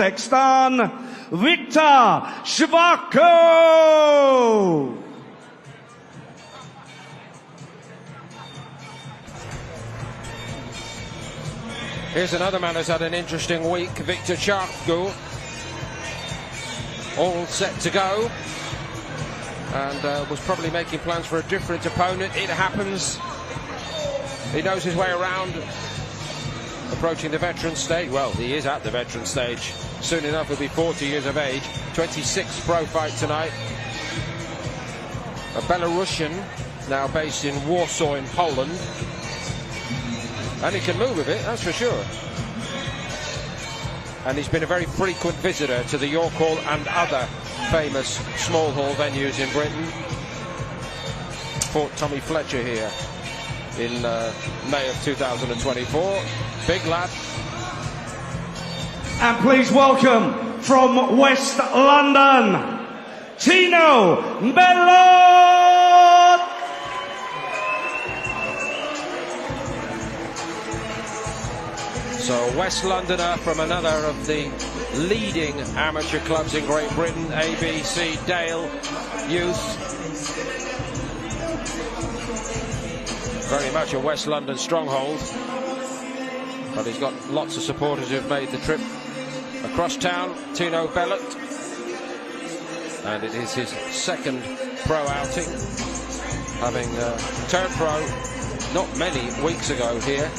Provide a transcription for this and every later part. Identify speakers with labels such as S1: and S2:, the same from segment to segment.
S1: Kazakhstan, Viktor Shvako.
S2: Here's another man who's had an interesting week, Viktor Shvako. All set to go, and was probably making plans for a different opponent. It happens. He knows his way around. Approaching the veteran stage. Well, he is at the veteran stage. Soon enough he'll be 40 years of age. 26th pro fight tonight. A Belarusian, now based in Warsaw in Poland. And he can move a bit, that's for sure. And he's been a very frequent visitor to the York Hall and other famous small hall venues in Britain. Fought Tommy Fletcher here in May of 2024. Big lad.
S1: And please welcome from West London, Tino Bellot.
S2: So West Londoner from another of the leading amateur clubs in Great Britain, ABC Dale Youth. Very much a West London stronghold. But he's got lots of supporters who've made the trip across town. Tino Bellot. And it is his second pro outing. Having turned pro not many weeks ago here.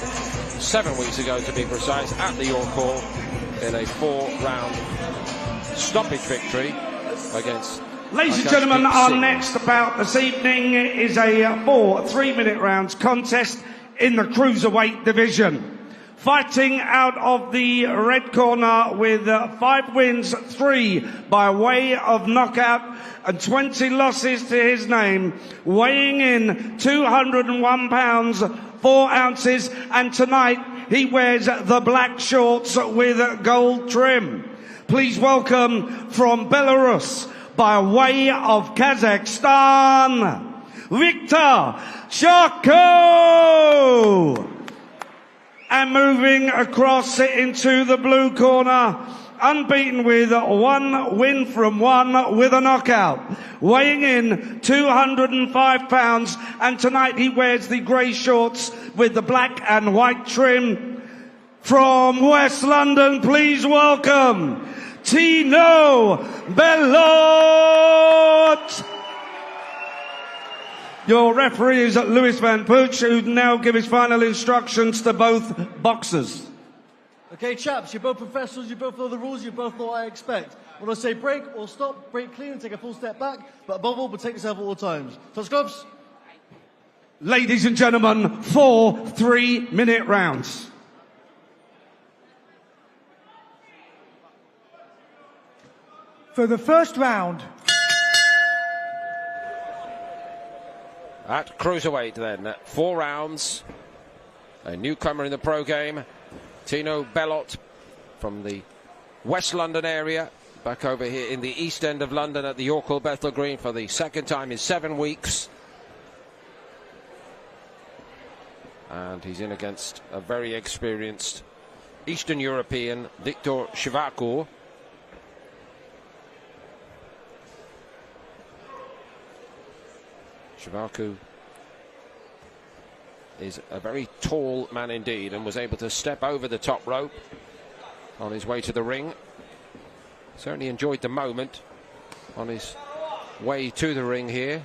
S2: 7 weeks ago to be precise, at the York Hall in a 4-round stoppage victory against...
S1: Ladies and gentlemen, our next bout this evening is a 4 3-minute rounds contest in the cruiserweight division. Fighting out of the red corner with 5 wins, 3 by way of knockout and 20 losses to his name, weighing in 201 pounds 4 ounces, and tonight he wears the black shorts with gold trim. Please welcome from Belarus, by way of Kazakhstan, Viktor Shvako. And moving across into the blue corner, unbeaten with 1 win from 1 with a knockout, weighing in 205 pounds, and tonight he wears the grey shorts with the black and white trim. From West London, please welcome Tino Bellot. Your referee is Lewis Van Pooch, who now give his final instructions to both boxers.
S3: Okay, chaps, you're both professionals, you both know the rules, you both know what I expect. When I say break or stop, break clean and take a full step back, but above all, protect yourself at all times. Touch gloves.
S1: Ladies and gentlemen, 4 3-minute rounds.
S4: For the first round.
S2: At cruiserweight then, 4 rounds. A newcomer in the pro game, Tino Bellot from the West London area, back over here in the East End of London at the York Hall Bethnal Green for the second time in 7 weeks. And he's in against a very experienced Eastern European, Viktor Shvako. Shvako is a very tall man indeed, and was able to step over the top rope on his way to the ring. Certainly enjoyed the moment on his way to the ring here.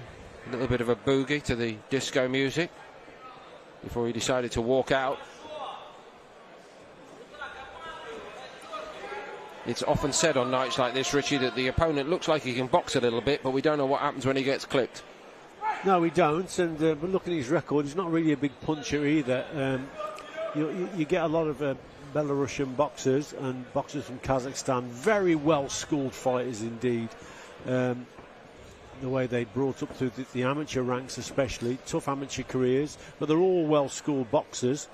S2: A little bit of a boogie to the disco music before he decided to walk out. It's often said on nights like this, Richie, that the opponent looks like he can box a little bit, but we don't know what happens when he gets clipped.
S5: No, we don't, and but looking at his record, he's not really a big puncher either. You get a lot of Belarusian boxers and boxers from Kazakhstan, very well-schooled fighters indeed. The way they brought up through the amateur ranks especially, tough amateur careers, but they're all well-schooled boxers.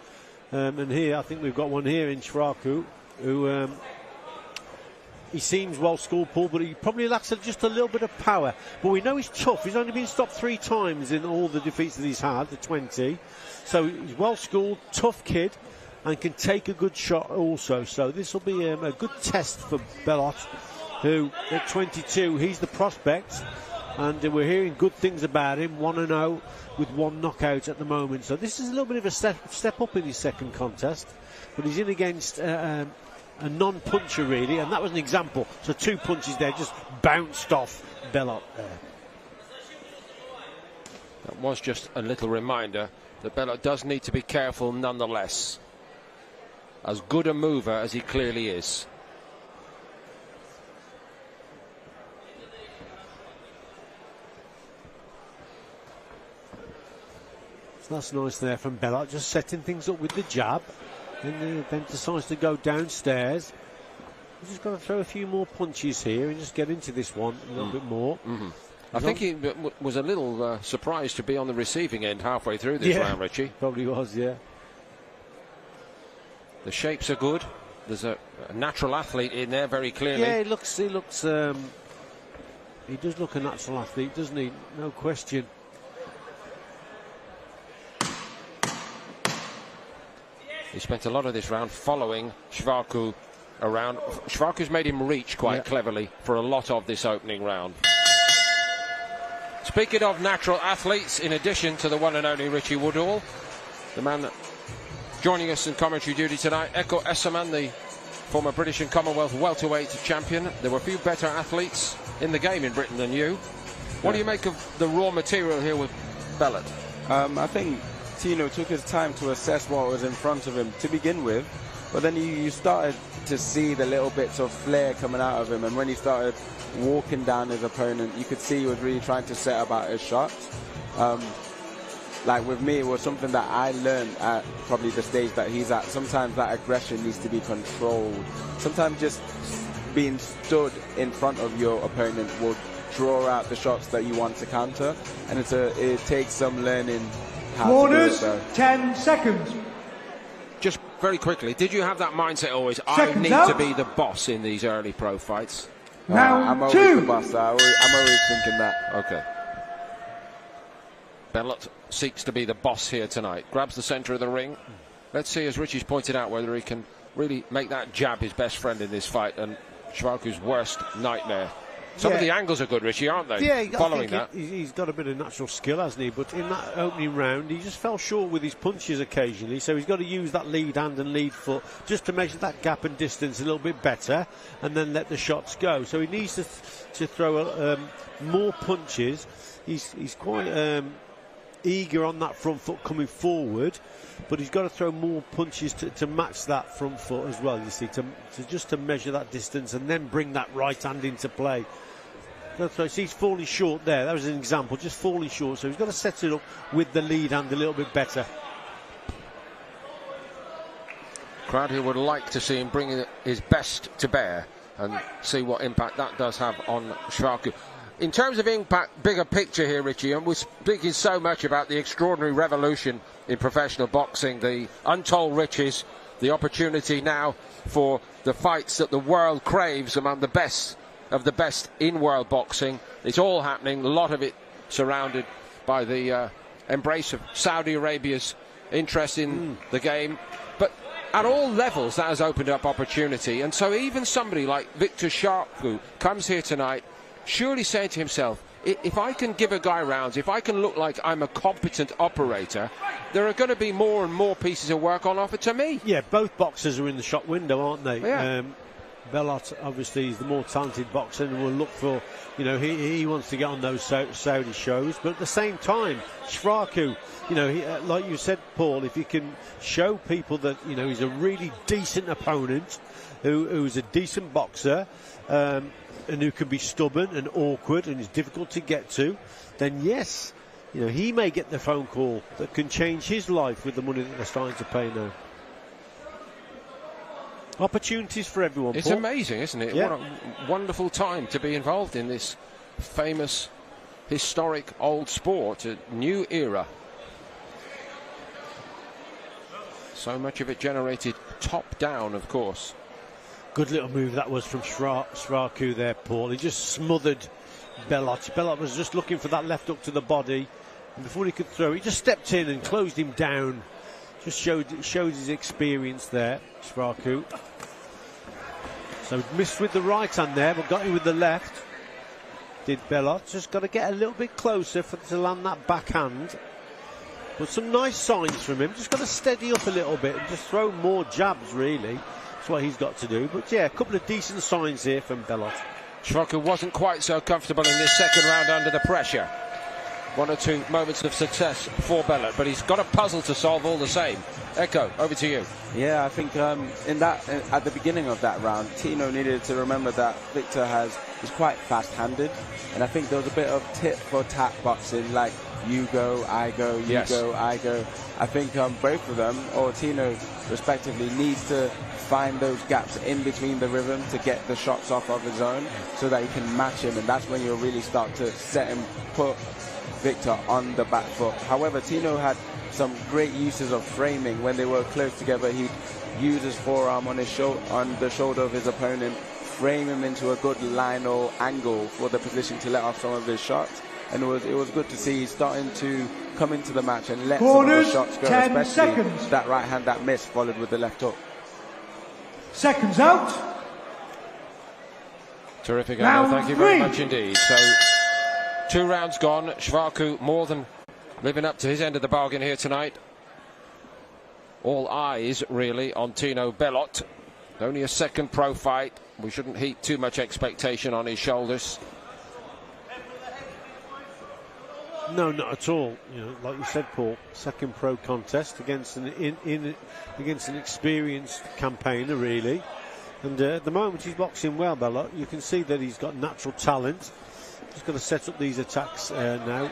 S5: And here, I think we've got one here in Shvako, who... he seems well-schooled, Paul, but he probably lacks just a little bit of power. But we know he's tough. He's only been stopped 3 times in all the defeats that he's had, the 20. So he's well-schooled, tough kid. and can take a good shot also. So this will be a good test for Bellot, who at 22, he's the prospect, and we're hearing good things about him. 1-0 with 1 knockout at the moment. So this is a little bit of a step up in his second contest, but he's in against a non-puncher really, and that was an example. So 2 punches there just bounced off Bellot there.
S2: That was just a little reminder that Bellot does need to be careful nonetheless. As good a mover as he clearly is.
S5: So that's nice there from Bellot, just setting things up with the jab, and then decides to go downstairs. He's just got to throw a few more punches here and just get into this one a little bit more.
S2: I think he was a little surprised to be on the receiving end halfway through this round, Richie.
S5: Probably was, yeah.
S2: The shapes are good. There's a natural athlete in there very clearly.
S5: Yeah, he does look a natural athlete, doesn't he? No question.
S2: He spent a lot of this round following Shvarku around. Shvarku's made him reach quite cleverly for a lot of this opening round. Speaking of natural athletes, in addition to the one and only Richie Woodall, the man joining us in commentary duty tonight, Eko Esserman, the former British and Commonwealth welterweight champion. There were a few better athletes in the game in Britain than you. What do you make of the raw material here with Bellot?
S6: I think Tino took his time to assess what was in front of him to begin with, but then you started to see the little bits of flair coming out of him, and when he started walking down his opponent, you could see he was really trying to set about his shots. Like with me, it was something that I learned at probably the stage that he's at. Sometimes that aggression needs to be controlled. Sometimes just being stood in front of your opponent will draw out the shots that you want to counter, and it takes some learning how
S4: Corners,
S6: to do it.
S4: 10 seconds.
S2: Just very quickly, did you have that mindset always?
S4: Seconds
S2: I need
S4: out.
S2: to be the boss in these early pro fights.
S4: Round
S6: I'm always
S4: 2.
S6: the boss. I'm always thinking that.
S2: Okay. Bellot seeks to be the boss here tonight. Grabs the centre of the ring. Let's see, as Richie's pointed out, whether he can really make that jab his best friend in this fight and Shvarku's worst nightmare. Some of the angles are good, Richie, aren't they?
S5: Yeah,
S2: following
S5: I think
S2: that.
S5: he's got a bit of natural skill, hasn't he? But in that opening round, he just fell short with his punches occasionally. So he's got to use that lead hand and lead foot just to measure that gap and distance a little bit better, and then let the shots go. So he needs to throw more punches. He's quite eager on that front foot coming forward, but he's got to throw more punches to match that front foot as well, you see, to measure that distance and then bring that right hand into play. So he's falling short there. That was an example, just falling short. So he's got to set it up with the lead hand a little bit better.
S2: Crowd who would like to see him bringing his best to bear and see what impact that does have on Shvarku. In terms of impact, bigger picture here, Richie, and we're speaking so much about the extraordinary revolution in professional boxing, the untold riches, the opportunity now for the fights that the world craves among the best of the best in world boxing. It's all happening, a lot of it surrounded by the embrace of Saudi Arabia's interest in the game. But at all levels, that has opened up opportunity. And so even somebody like Victor Shvarku comes here tonight, surely saying to himself, if I can give a guy rounds, if I can look like I'm a competent operator, there are going to be more and more pieces of work on offer to me.
S5: Yeah, both boxers are in the shop window, aren't they?
S2: Yeah.
S5: Bellot, obviously, is the more talented boxer and will look for, you know, he wants to get on those Saudi shows. But at the same time, Shvarku, you know, like you said, Paul, if you can show people that, you know, he's a really decent opponent, who's a decent boxer, and who can be stubborn and awkward and is difficult to get to, then yes, you know, he may get the phone call that can change his life with the money that they're starting to pay now. Opportunities for everyone,
S2: It's
S5: Paul.
S2: amazing, isn't it?
S5: Yeah.
S2: What a wonderful time to be involved in this famous, historic old sport, a new era. So much of it generated top down, of course.
S5: Good little move that was from Shvarku there, Paul. He just smothered Bellot. Bellot was just looking for that left hook to the body, and before he could throw, he just stepped in and closed him down. Just showed his experience there, Shvaku. So missed with the right hand there, but got him with the left. Did Bellot. Just got to get a little bit closer to land that backhand. But some nice signs from him. Just got to steady up a little bit and just throw more jabs, really. That's what he's got to do. But yeah, a couple of decent signs here from Bellot.
S2: Shvaku wasn't quite so comfortable in this second round under the pressure. 1 or 2 moments of success for Bellot, but he's got a puzzle to solve all the same. Echo, over to you.
S6: Yeah, I think at the beginning of that round, Tino needed to remember that Victor is quite fast-handed, and I think there was a bit of tit-for-tat boxing, like you go, I go, you go, I go. I think both of them, or Tino respectively, needs to find those gaps in between the rhythm to get the shots off of his own, so that he can match him, and that's when you'll really start to set him, put Victor on the back foot. However, Tino had some great uses of framing. When they were close together, he'd use his forearm on the shoulder of his opponent, frame him into a good line or angle for the position to let off some of his shots. And it was good to see he's starting to come into the match and let
S4: Corners,
S6: some of the shots go,
S4: 10
S6: especially
S4: seconds.
S6: that right hand that missed, followed with the left hook.
S4: Seconds out.
S2: Terrific,
S4: Round
S2: Anna. Thank you very
S4: 3.
S2: much indeed. So, 2 rounds gone. Shvaku more than living up to his end of the bargain here tonight. All eyes, really, on Tino Bellot. Only a second pro fight. We shouldn't heap too much expectation on his shoulders.
S5: No, not at all. You know, like you said, Paul, second pro contest against against an experienced campaigner, really. And at the moment, he's boxing well, Bellot. You can see that he's got natural talent. He's got to set up these attacks now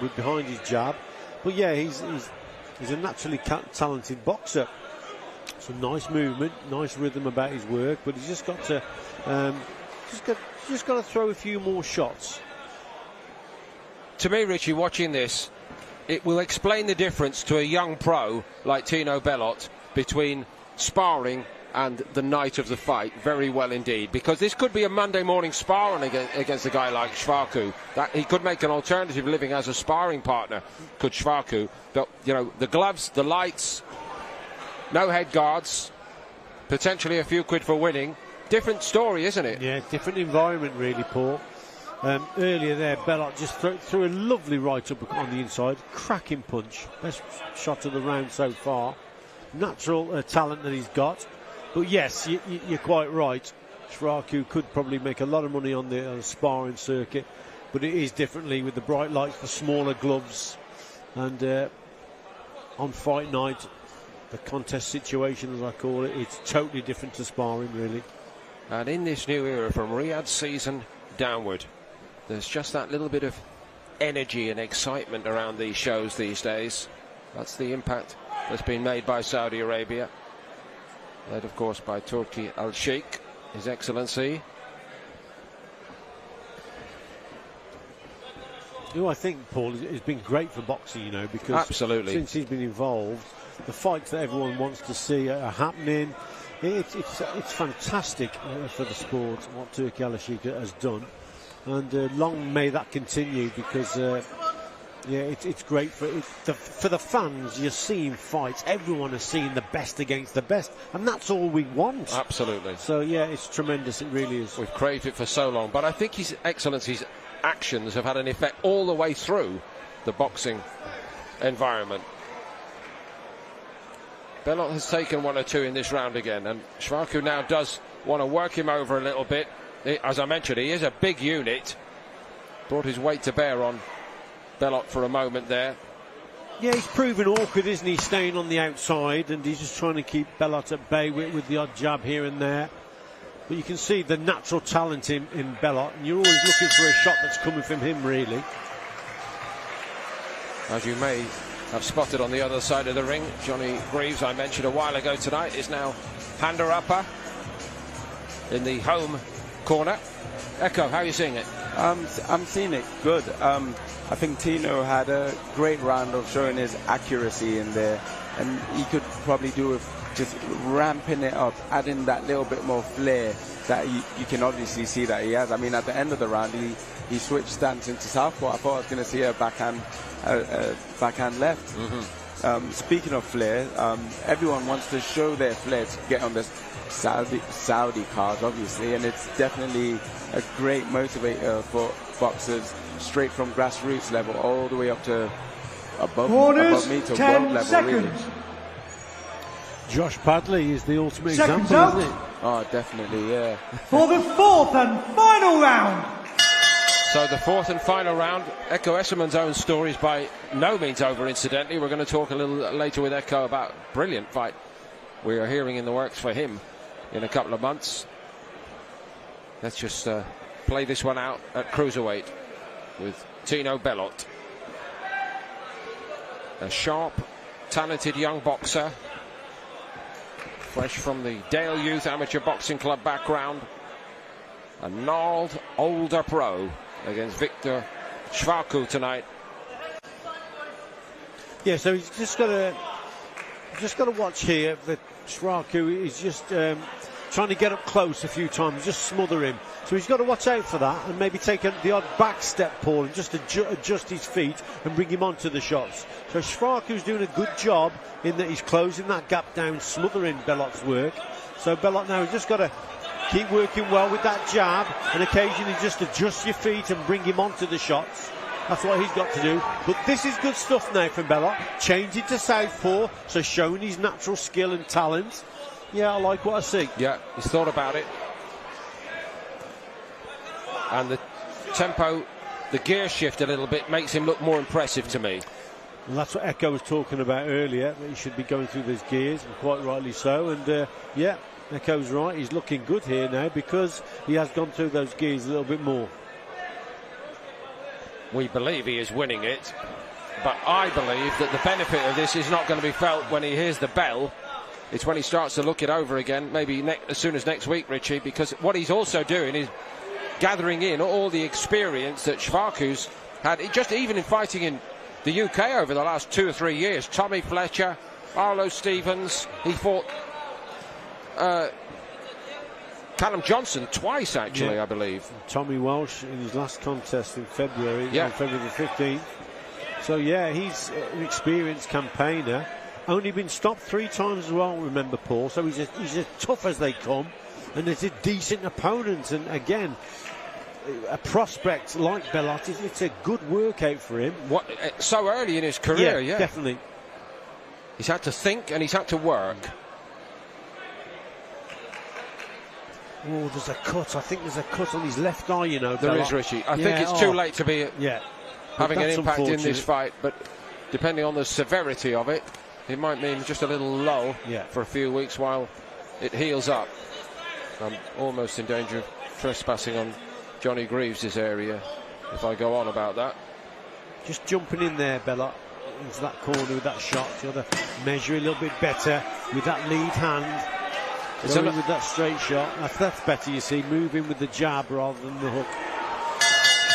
S5: with behind his jab. But yeah, he's a naturally talented boxer. Some nice movement, nice rhythm about his work, but he's just got to just got to throw a few more shots.
S2: To me, Richie, watching this, it will explain the difference to a young pro like Tino Bellot between sparring and the night of the fight very well indeed, because this could be a Monday morning sparring against a guy like Shvaku. That he could make an alternative living as a sparring partner, could Shvaku. But you know, the gloves, the lights, no head guards, potentially a few quid for winning. Different story, isn't it?
S5: Yeah, different environment really, Paul. Earlier there, Bellot just threw a lovely right up on the inside, cracking punch, best shot of the round so far. Natural talent that he's got. But yes, you're quite right. Shvaku could probably make a lot of money on the sparring circuit, but it is differently with the bright lights, the smaller gloves, and on fight night, the contest situation, as I call it, it's totally different to sparring, really.
S2: And in this new era, from Riyadh season downward, there's just that little bit of energy and excitement around these shows these days. That's the impact that's been made by Saudi Arabia, led of course by Turki Al-Sheikh, His Excellency.
S5: Who I think, Paul, has been great for boxing, you know, because
S2: absolutely,
S5: since he's been involved, the fights that everyone wants to see are happening. It's fantastic for the sport what Turki Al-Sheikh has done, and long may that continue, because yeah, it's great for the fans. You're seeing fights. Everyone is seeing the best against the best, and that's all we want.
S2: Absolutely.
S5: So yeah, it's tremendous. It really is.
S2: We've craved it for so long, but I think His Excellency's actions have had an effect all the way through the boxing environment. Bellot has taken 1 or 2 in this round again, and Shvaku now does want to work him over a little bit. As I mentioned, he is a big unit. Brought his weight to bear on Bellot for a moment there.
S5: Yeah, he's proven awkward, isn't he, staying on the outside, and he's just trying to keep Bellot at bay with the odd jab here and there. But you can see the natural talent in Bellot, and you're always looking for a shot that's coming from him, really.
S2: As you may have spotted on the other side of the ring, Johnny Greaves, I mentioned a while ago tonight, is now hander upper in the home corner. Echo, how are you seeing it?
S6: I'm seeing it good. I think Tino had a great round of showing his accuracy in there, and he could probably do with just ramping it up, adding that little bit more flair that you can obviously see that he has. I mean, at the end of the round, he switched stance into southpaw. I thought I was going to see a backhand left. Speaking of flair, everyone wants to show their flair to get on the Saudi cards, obviously, and it's definitely a great motivator for boxers straight from grassroots level all the way up to above me to
S4: 10
S6: world level,
S4: seconds.
S6: really.
S5: Josh Padley is the ultimate
S4: Seconds
S5: example,
S4: out.
S5: isn't it?
S6: Oh, definitely, yeah.
S4: For the fourth and final round.
S2: So the fourth and final round, Echo Esserman's own story is by no means over, incidentally. We're going to talk a little later with Echo about a brilliant fight we are hearing in the works for him in a couple of months. Let's just play this one out at cruiserweight with Tino Bellot. A sharp, talented young boxer, fresh from the Dale Youth Amateur Boxing Club background. A gnarled, older pro against Victor Schwarku tonight.
S5: Yeah, so he's just got to watch here that Schwarku is just trying to get up close a few times, just smother him. So he's got to watch out for that and maybe take the odd back step, Paul, and just adjust his feet and bring him onto the shots. So Schwarku's doing a good job in that he's closing that gap down, smothering Bellot's work. So Bellot now has just got to keep working well with that jab and occasionally just adjust your feet and bring him onto the shots. That's what he's got to do. But this is good stuff now from Bellot. Change it to southpaw, so showing his natural skill and talent. Yeah, I like what I see.
S2: Yeah, he's thought about it. And the tempo, the gear shift a little bit makes him look more impressive to me.
S5: And that's what Echo was talking about earlier, that he should be going through those gears, and quite rightly so. And yeah, Echo's right. He's looking good here now because he has gone through those gears a little bit more.
S2: We believe he is winning it, but I believe that the benefit of this is not going to be felt when he hears the bell. It's when he starts to look it over again, maybe as soon as next week, Richie, because what he's also doing is gathering in all the experience that Schwarku's had, just even in fighting in the UK over the last 2 or 3 years. Tommy Fletcher, Arlo Stevens, he fought Callum Johnson twice, actually, I believe.
S5: Tommy Walsh in his last contest in February,
S2: yeah,
S5: on February the 15th. So yeah, he's an experienced campaigner. Only been stopped 3 times as well, remember, Paul. So he's as tough as they come, and it's a decent opponent. And again, a prospect like Bellot, it's a good workout for him.
S2: So early in his career, yeah.
S5: Definitely.
S2: He's had to think and he's had to work.
S5: Oh, there's a cut. I think there's a cut on his left eye, you know.
S2: There
S5: Bellot.
S2: is, Richie. I think it's too late to be having an impact in this fight, but depending on the severity of it, it might mean just a little lull for a few weeks while it heals up. I'm almost in danger of trespassing on Johnny Greaves' area if I go on about that.
S5: Just jumping in there, Bellot, into that corner with that shot. You got to measure a little bit better with that lead hand. Going with that straight shot. That's better, you see, moving with the jab rather than the hook.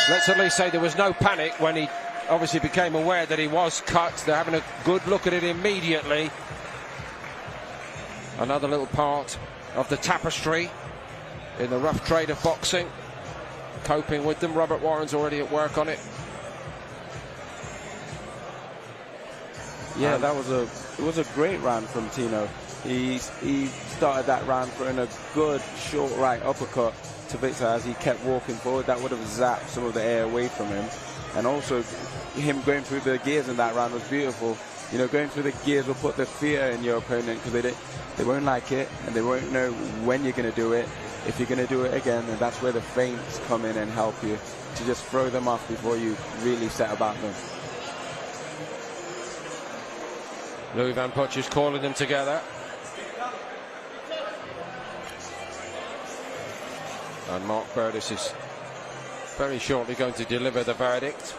S2: Let's at least say there was no panic when he obviously became aware that he was cut. They're having a good look at it immediately. Another little part of the tapestry in the rough trade of boxing. Coping with them. Robert Warren's already at work on it.
S6: Yeah, it was a great round from Tino. He started that round in a good short right uppercut to Victor as he kept walking forward. That would have zapped some of the air away from him. And also him going through the gears in that round was beautiful. You know, going through the gears will put the fear in your opponent because they won't like it and they won't know when you're going to do it. If you're going to do it again, and that's where the feints come in and help you to just throw them off before you really set about them.
S2: Louis Van Puch is calling them together. And Mark Burtis is very shortly going to deliver the verdict.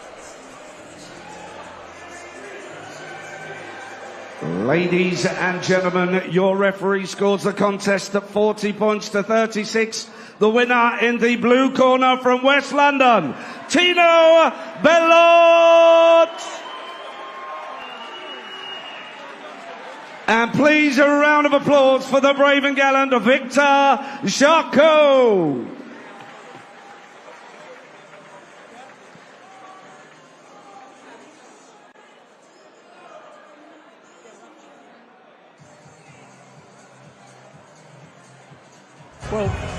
S1: Ladies and gentlemen, your referee scores the contest at 40 points to 36. The winner in the blue corner from West London, Tino Bellot. And please a round of applause for the brave and gallant Victor Schwarku.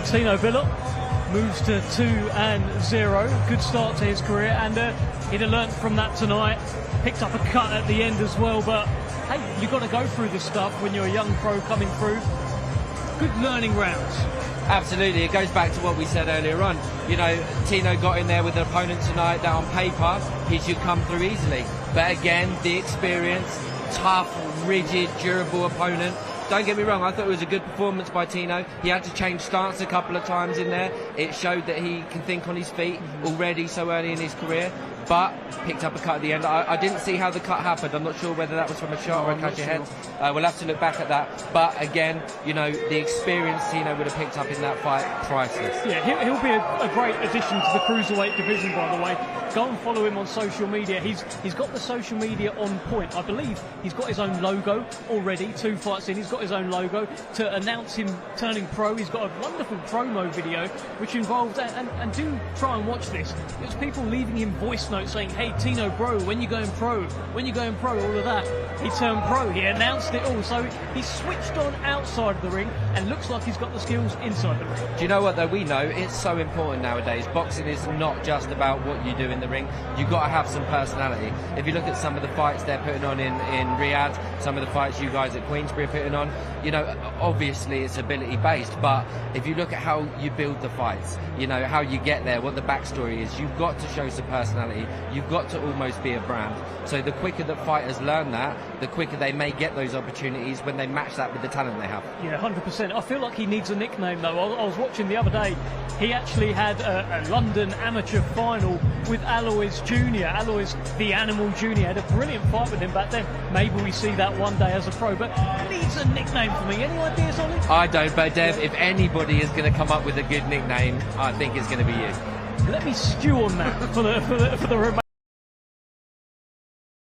S7: Tino Bellot moves to 2-0. Good start to his career, and he'd have learnt from that tonight. Picked up a cut at the end as well, but hey, you've got to go through this stuff when you're a young pro coming through. Good learning rounds.
S8: Absolutely, it goes back to what we said earlier on. You know, Tino got in there with an opponent tonight that on paper he should come through easily. But again, the experience, tough, rigid, durable opponent. Don't get me wrong, I thought it was a good performance by Tino. He had to change stance a couple of times in there. It showed that he can think on his feet already so early in his career, but picked up a cut at the end. I didn't see how the cut happened. I'm not sure whether that was from a shot or a catch ahead. We'll have to look back at that. But again, you know, the experience Tino would have picked up in that fight, priceless.
S7: Yeah, he'll be a great addition to the cruiserweight division, by the way. Go and follow him on social media. He's got the social media on point. I believe he's got his own logo already. 2 fights in, he's got his own logo to announce him turning pro. He's got a wonderful promo video which involved, and do try and watch this. It's people leaving him voice notes saying, "Hey Tino, bro, when you going pro? When you going pro?" All of that. He turned pro. He announced it all. So he's switched on outside of the ring and looks like he's got the skills inside the ring.
S8: Do you know what though? We know it's so important nowadays. Boxing is not just about what you do in the ring. You've got to have some personality. If you look at some of the fights they're putting on in Riyadh, some of the fights you guys at Queensbury are putting on, you know, obviously it's ability based, but if you look at how you build the fights, you know, how you get there, what the backstory is, you've got to show some personality. You've got to almost be a brand. So the quicker that fighters learn that, the quicker they may get those opportunities when they match that with the talent they have.
S7: Yeah, 100%. I feel like he needs a nickname though. I was watching the other day, he actually had a London amateur final with Alois Jr. Alois the Animal Jr. had a brilliant fight with him back then. Maybe we see that one day as a pro, but he needs a nickname for me. Any ideas on it?
S8: I don't, but Dev, if anybody is going to come up with a good nickname, I think it's going to be you.
S7: Let me stew on that for the remainder.